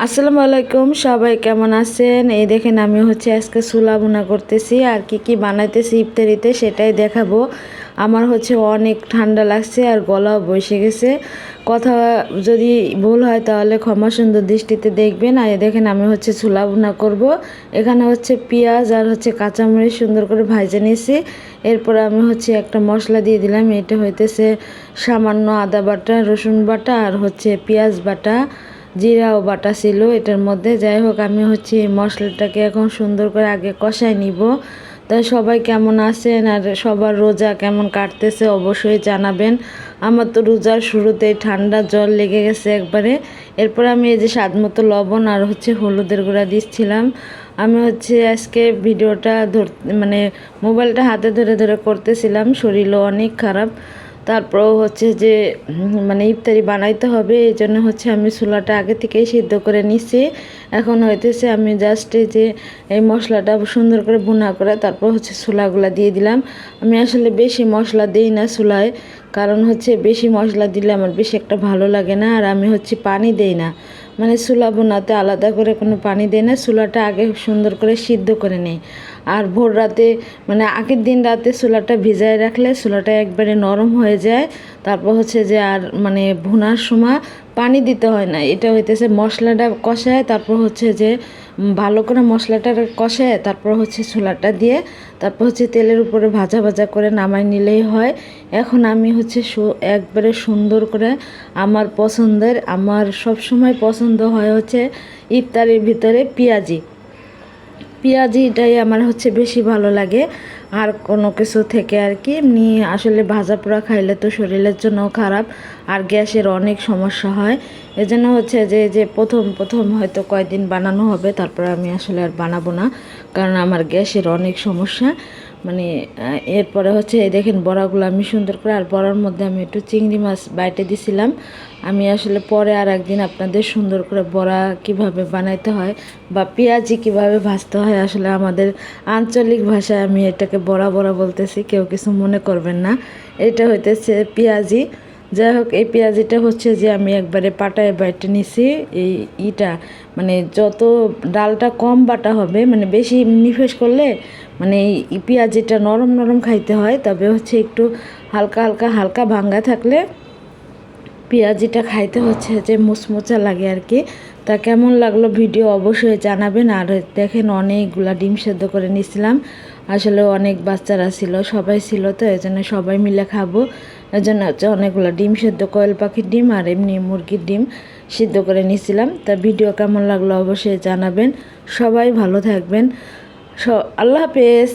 আসসালামু আলাইকুম, সবাই কেমন আছেন? এই দেখেন আমি আজকে ছোলা ভুনা করতেছি আর কি বানাইতেছি ইফতারিতে সেটাই দেখাবো। আমার অনেক ঠান্ডা লাগছে আর গলাও বসে গেছে। কথা যদি ভুল হয় তাহলে ক্ষমা সুন্দর দৃষ্টিতে দেখবেন। আর এই দেখেন আমি ছোলা ভুনা করব। এখানে পেঁয়াজ আর কাঁচামরিচ সুন্দর করে ভাজে নিয়েছি। এরপর আমি একটা মশলা দিয়ে দিলাম। এটা সামান্য আদা বাটা, রসুন বাটা আর পেঁয়াজ বাটা, জিরাও বাটা ছিল এটার মধ্যে। যাই হোক, আমি মশলাটাকে এখন সুন্দর করে আগে কষাই নিব। তাই সবাই কেমন আছেন আর সবার রোজা কেমন কাটতেছে অবশ্যই জানাবেন। আমার তো রোজার শুরুতেই ঠান্ডা জ্বর লেগে গেছে একবারে। এরপর আমি এই যে স্বাদ মতো লবণ আর হলুদের গুঁড়া দিচ্ছিলাম। আমি আজকে ভিডিওটা মোবাইলটা হাতে ধরে ধরে করতেছিলাম, শরীরও অনেক খারাপ। তারপরও যে ইফতারি বানাইতে হবে, এই জন্য আমি ছোলাটা আগে থেকেই সিদ্ধ করে নিচ্ছি। এখন আমি জাস্ট এই মশলাটা সুন্দর করে ভুনা করে তারপর ছোলাগুলা দিয়ে দিলাম। আমি আসলে বেশি মশলা দিই না ছোলায়, কারণ বেশি মশলা দিলে আমার বেশি একটা ভালো লাগে না। আর আমি পানি দেই না, ছোলা ভুনাতে আলাদা করে কোনো পানি দেই না। ছোলাটা আগে সুন্দর করে সিদ্ধ করে নেই। আর ভোর রাতে আগের দিন রাতে ছোলাটা ভিজায় রাখলে ছোলাটা একবারে নরম হয়ে যায়। তারপর আর ভুনার সময় পানি দিতে হয় না। এটা মশলাটা কষায়, তারপর ভালো করে মশলাটা কষায়, তারপর ছোলাটা দিয়ে তারপর তেলের উপরে ভাজা ভাজা করে নামাই নিলেই হয়। এখন আমি একবারে সুন্দর করে আমার পছন্দের, আমার সবসময় পছন্দ হয় ইফতারের ভিতরে পেঁয়াজিটাই আমার বেশি ভালো লাগে আর কোনো কিছু থেকে আর কি। এমনি আসলে ভাজা পোড়া খাইলে তো শরীরের জন্য খারাপ আর গ্যাসের অনেক সমস্যা হয়। এজন্য যে প্রথম হয়তো কয়েকদিন বানানো হবে, তারপর আমি আসলে আর বানাবো না, কারণ আমার গ্যাসের অনেক সমস্যা। এরপরে এই দেখেন বড়াগুলো আমি সুন্দর করে, আর বড়ার মধ্যে আমি একটু চিংড়ি মাছ বাইটে দিছিলাম। আমি আসলে পরে আর একদিন আপনাদের সুন্দর করে বড়া কিভাবে বানাইতে হয় বা পেঁয়াজি কিভাবে ভাজতে হয়, আসলে আমাদের আঞ্চলিক ভাষায় আমি এটাকে বড়া বড়া বলতেছি, কেউ কিছু মনে করবেন না। এটা পেঁয়াজি। যাই হোক, এই পেঁয়াজিটা যে আমি একবারে পাটায় বাইটে নিছি। এইটা যত ডালটা কম বাটা হবে, বেশি নিফেস করলে এই পেঁয়াজিটা নরম নরম খাইতে হয়। তবে একটু হালকা ভাঙ্গা থাকলে পেঁয়াজিটা খাইতে যে মুচমুচা লাগে আর কি। তা কেমন লাগলো ভিডিও অবশ্যই জানাবেন। আর দেখেন অনেকগুলা ডিম সেদ্ধ করে নিয়েছিলাম। আসলে অনেক বাচ্চারা ছিল, সবাই ছিল, তো এই জন্য সবাই মিলে খাবো। এই জন্য অনেকগুলো ডিম সেদ্ধ, কোয়েল পাখির ডিম আর এমনি মুরগির ডিম সিদ্ধ করে নিয়েছিলাম। তা ভিডিও কেমন লাগলো অবশ্যই জানাবেন। সবাই ভালো থাকবেন। আল্লাহ হাফেজ।